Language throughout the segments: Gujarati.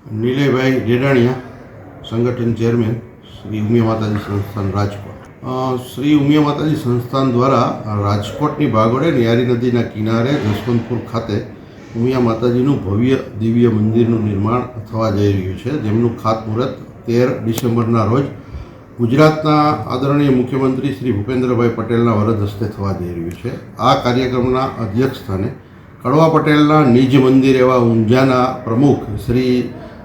નીલેભાઈ રેડાણીયા, સંગઠન ચેરમેન, શ્રી ઉમિયા માતાજી સંસ્થાન રાજકોટ. શ્રી ઉમિયા માતાજી સંસ્થાન દ્વારા રાજકોટની ભાગોળે ન્યારી નદીના કિનારે જસવંતપુર ખાતે ઉમિયા માતાજીનું ભવ્ય દિવ્ય મંદિરનું નિર્માણ થવા જઈ રહ્યું છે, જેમનું ખાતમુહૂર્ત 13 ડિસેમ્બરના રોજ ગુજરાતના આદરણીય મુખ્યમંત્રી શ્રી ભૂપેન્દ્રભાઈ પટેલના વરદ હસ્તે થવા જઈ રહ્યું છે. આ કાર્યક્રમના અધ્યક્ષ સ્થાને કડવા પટેલના નિજ મંદિર એવા ઊંઝાના પ્રમુખ શ્રી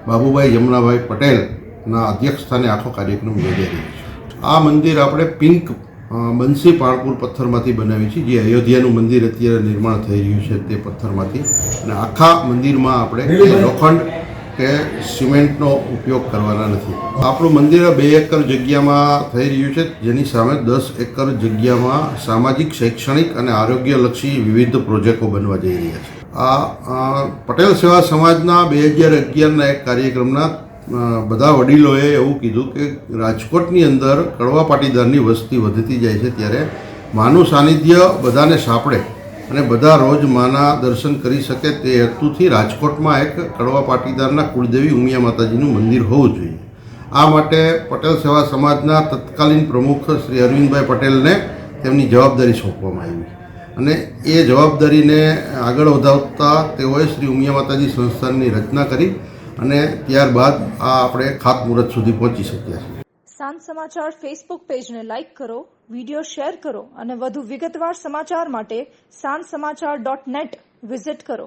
બાબુભાઈ જમનાભાઈ પટેલના અધ્યક્ષ સ્થાને આખો કાર્યક્રમ યોજાઈ રહ્યો છે. આ મંદિર આપણે પિંક બંસી પાણપુર પથ્થરમાંથી બનાવી છે, જે અયોધ્યાનું મંદિર અત્યારે નિર્માણ થઈ રહ્યું છે તે પથ્થરમાંથી, અને આખા મંદિરમાં આપણે લોખંડ કે સિમેન્ટનો ઉપયોગ કરવાના નથી. આપણું મંદિર 2 એકર જગ્યામાં થઈ રહ્યું છે, જેની સામે 10 એકર જગ્યામાં સામાજિક, શૈક્ષણિક અને આરોગ્યલક્ષી વિવિધ પ્રોજેક્ટો બનવા જઈ રહ્યા છે. આ પટેલ સેવા સમાજના 2011ના એક કાર્યક્રમના બધા વડીલોએ એવું કીધું કે રાજકોટની અંદર કડવા પાટીદારની વસ્તી વધતી જાય છે, ત્યારે માનું સાનિધ્ય બધાને સાંપડે અને બધા રોજ માના દર્શન કરી શકે તે હેતુથી રાજકોટમાં એક કડવા પાટીદારના કુળદેવી ઉમિયા માતાજીનું મંદિર હોવું જોઈએ. આ માટે પટેલ સેવા સમાજના તત્કાલીન પ્રમુખ શ્રી અરવિંદભાઈ પટેલને તેમની જવાબદારી સોંપવામાં આવી, અને એ જવાબદારીને આગળ વધાવતા તેઓએ શ્રી ઉમિયા માતાજી સંસ્થાનની રચના કરી અને ત્યારબાદ આ આપણે ખાતમુહૂર્ત સુધી પહોંચી શક્યા છીએ. સાંજ સમાચાર ફેસબુક પેજને લાઇક કરો, વિડીયો શેર કરો અને વધુ વિગતવાર સમાચાર માટે sanssamachar.net વિઝિટ કરો.